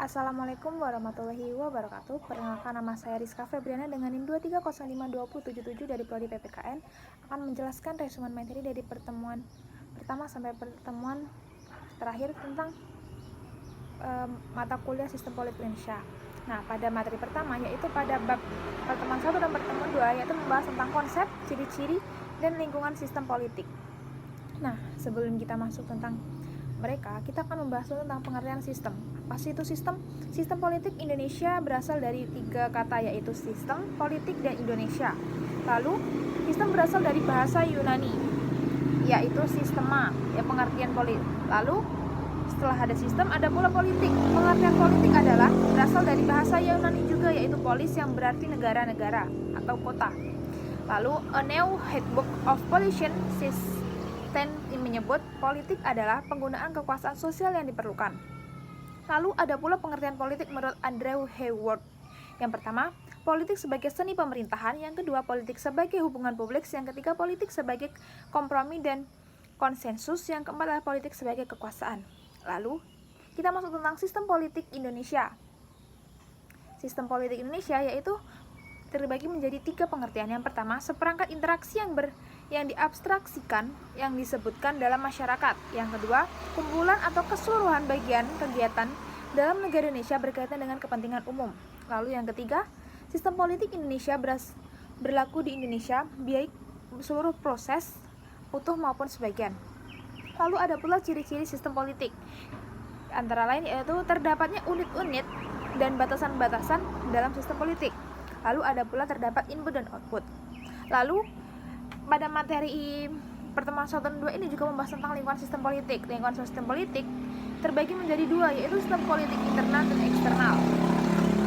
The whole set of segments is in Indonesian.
Assalamualaikum warahmatullahi wabarakatuh. Perkenalkan, nama saya Rizka Febriana dengan NIM 2305277 dari Prodi PPKN akan menjelaskan resumen materi dari pertemuan pertama sampai pertemuan terakhir tentang mata kuliah Sistem Politik Indonesia. Nah, pada materi pertama yaitu pada bab pertemuan 1 dan pertemuan 2 yaitu membahas tentang konsep, ciri-ciri, dan lingkungan sistem politik. Nah, sebelum kita masuk tentang mereka, kita akan membahas tentang pengertian sistem. Apa sih itu sistem? Sistem politik Indonesia berasal dari 3 kata, yaitu sistem, politik, dan Indonesia. Lalu, sistem berasal dari bahasa Yunani, yaitu sistema, ya pengertian politik. Lalu, setelah ada sistem, ada pula politik. Pengertian politik adalah berasal dari bahasa Yunani juga, yaitu polis yang berarti negara-negara atau kota. Lalu, a new handbook of politician menyebut politik adalah penggunaan kekuasaan sosial yang diperlukan. Lalu ada pula pengertian politik menurut Andrew Hayward. Yang pertama, politik sebagai seni pemerintahan. Yang kedua, politik sebagai hubungan publik. Yang ketiga, politik sebagai kompromi dan konsensus. Yang keempat adalah politik sebagai kekuasaan. Lalu kita masuk tentang sistem politik Indonesia. Sistem politik Indonesia yaitu terbagi menjadi 3 pengertian. Yang pertama, seperangkat interaksi yang diabstraksikan yang disebutkan dalam masyarakat. Yang kedua, kumpulan atau keseluruhan bagian kegiatan dalam negara Indonesia berkaitan dengan kepentingan umum. Lalu yang ketiga, sistem politik Indonesia berlaku di Indonesia baik seluruh proses utuh maupun sebagian. Lalu ada pula ciri-ciri sistem politik. Antara lain yaitu terdapatnya unit-unit dan batasan-batasan dalam sistem politik. Lalu ada pula terdapat input dan output. Lalu pada materi pertemuan 1 dan 2 ini juga membahas tentang lingkungan sistem politik. Lingkungan sistem politik terbagi menjadi 2, yaitu sistem politik internal dan eksternal.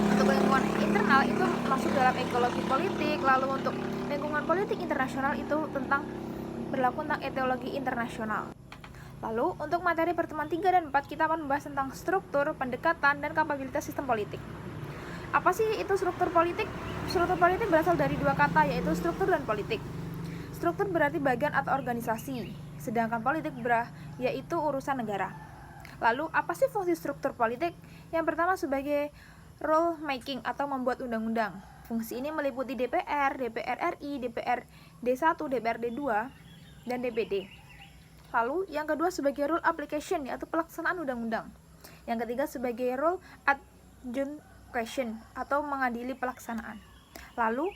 Untuk lingkungan internal itu masuk dalam ekologi politik. Lalu untuk lingkungan politik internasional itu berlaku tentang etiologi internasional. Lalu untuk materi pertemuan 3 dan 4 kita akan membahas tentang struktur, pendekatan, dan kapabilitas sistem politik. Apa sih itu struktur politik? Struktur politik berasal dari 2 kata, yaitu struktur dan politik. Struktur berarti bagian atau organisasi, sedangkan politik yaitu urusan negara. Lalu, apa sih fungsi struktur politik? Yang pertama sebagai rule making atau membuat undang-undang. Fungsi ini meliputi DPR, DPR RI, DPRD 1, DPRD 2, dan DPD. Lalu, yang kedua sebagai rule application yaitu pelaksanaan undang-undang. Yang ketiga sebagai rule adjudication atau mengadili pelaksanaan. Lalu,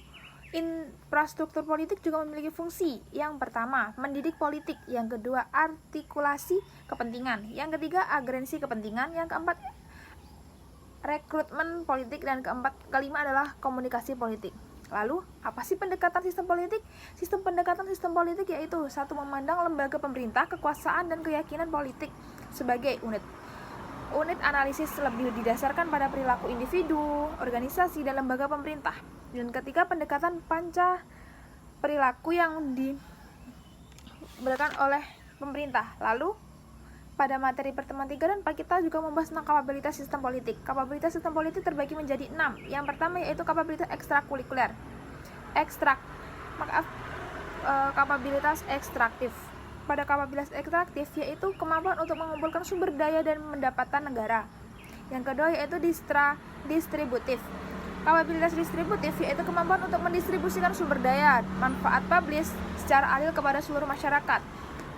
infrastruktur politik juga memiliki fungsi. Yang pertama, mendidik politik. Yang kedua, artikulasi kepentingan. Yang ketiga, agensi kepentingan. Yang keempat, rekrutmen politik. Dan kelima adalah komunikasi politik. Lalu, apa sih pendekatan sistem politik? Pendekatan sistem politik yaitu 1. Memandang lembaga pemerintah, kekuasaan, dan keyakinan politik sebagai unit analisis lebih didasarkan pada perilaku individu, organisasi, dan lembaga pemerintah. Dan ketiga, pendekatan panca perilaku yang diberikan oleh pemerintah. Lalu, pada materi pertemuan 3 dan 4 kita juga membahas tentang kapabilitas sistem politik. Kapabilitas sistem politik terbagi menjadi 6. Yang pertama yaitu kapabilitas ekstrakurikuler. Kapabilitas ekstraktif. Pada kapabilitas ekstraktif yaitu kemampuan untuk mengumpulkan sumber daya dan pendapatan negara. Yang kedua yaitu distributif. Kapabilitas distributif yaitu kemampuan untuk mendistribusikan sumber daya manfaat publik secara adil kepada seluruh masyarakat.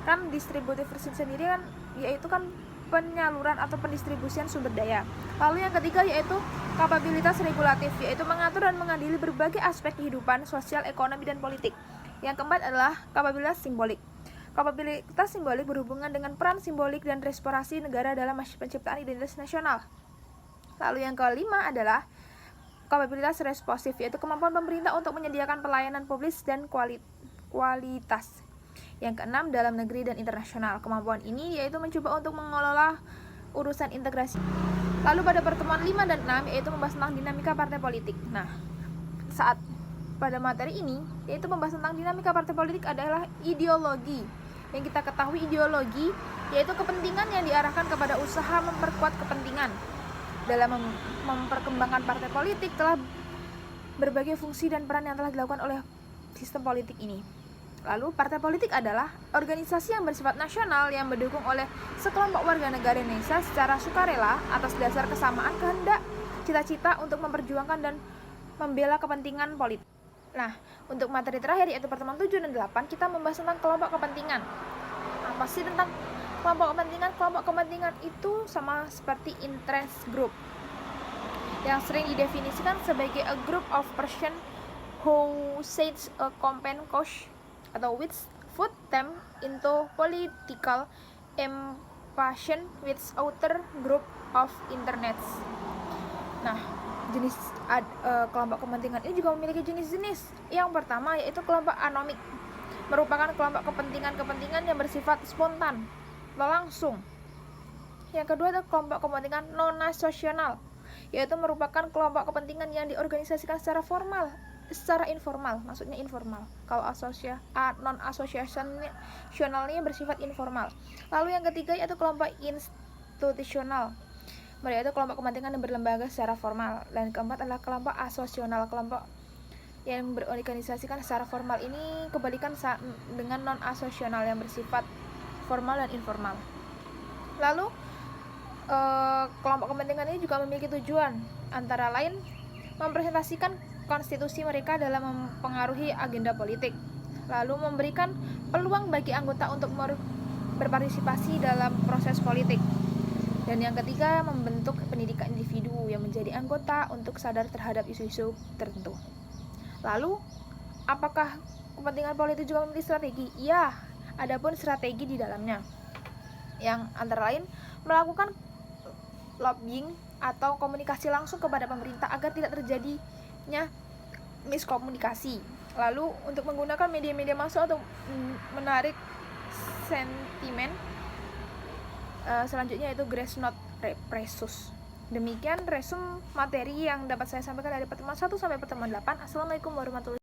Kan distributif sendiri kan yaitu kan penyaluran atau pendistribusian sumber daya. Lalu yang ketiga yaitu kapabilitas regulatif, yaitu mengatur dan mengadili berbagai aspek kehidupan sosial, ekonomi, dan politik. Yang keempat adalah kapabilitas simbolik. Kapabilitas simbolik berhubungan dengan peran simbolik dan restorasi negara dalam penciptaan identitas nasional. Lalu yang kelima adalah kapabilitas responsif, yaitu kemampuan pemerintah untuk menyediakan pelayanan publik dan kualitas. Yang keenam, dalam negeri dan internasional. Kemampuan ini yaitu mencoba untuk mengelola urusan integrasi. Lalu pada pertemuan 5 dan 6 yaitu membahas tentang dinamika partai politik. Nah, saat pada materi ini yaitu membahas tentang dinamika partai politik adalah ideologi. Yang kita ketahui ideologi yaitu kepentingan yang diarahkan kepada usaha memperkuat kepentingan. Dalam memperkembangkan partai politik telah berbagai fungsi dan peran yang telah dilakukan oleh sistem politik ini. Lalu, partai politik adalah organisasi yang bersifat nasional yang mendukung oleh sekelompok warga negara Indonesia secara sukarela atas dasar kesamaan kehendak, cita-cita untuk memperjuangkan dan membela kepentingan politik. Nah, untuk materi terakhir yaitu pertemuan 7 dan 8, kita membahas tentang kelompok kepentingan. Apa sih tentang kelompok kepentingan? Kelompok kepentingan itu sama seperti interest group, yang sering didefinisikan sebagai a group of person who seeks a common cause atau which put them into political impassion with outer group of internets. Nah, jenis kelompok kepentingan ini juga memiliki jenis-jenis. Yang pertama yaitu kelompok anomik, merupakan kelompok kepentingan yang bersifat spontan atau langsung. Yang kedua adalah kelompok kepentingan non-asosional, yaitu merupakan kelompok kepentingan yang diorganisasikan secara informal, maksudnya informal. Kalau non-asosiasionalnya bersifat informal. Lalu yang ketiga yaitu kelompok institusional, yaitu kelompok kepentingan yang berlembaga secara formal. Dan keempat adalah kelompok asosional, kelompok yang berorganisasikan secara formal. Ini kebalikan dengan non-asosional yang bersifat formal dan informal. Lalu kelompok kepentingan ini juga memiliki tujuan, antara lain mempresentasikan konstitusi mereka dalam mempengaruhi agenda politik, lalu memberikan peluang bagi anggota untuk berpartisipasi dalam proses politik, dan yang ketiga membentuk pendidikan individu yang menjadi anggota untuk sadar terhadap isu-isu tertentu. Lalu, apakah kepentingan politik juga memiliki strategi? Ya, ada pun strategi di dalamnya, yang antara lain melakukan lobbying atau komunikasi langsung kepada pemerintah agar tidak terjadinya miskomunikasi. Lalu untuk menggunakan media-media massa untuk menarik sentimen. Selanjutnya yaitu grassroots repressus. Demikian resum materi yang dapat saya sampaikan dari pertemuan 1 sampai pertemuan 8. Assalamualaikum warahmatullahi wabarakatuh.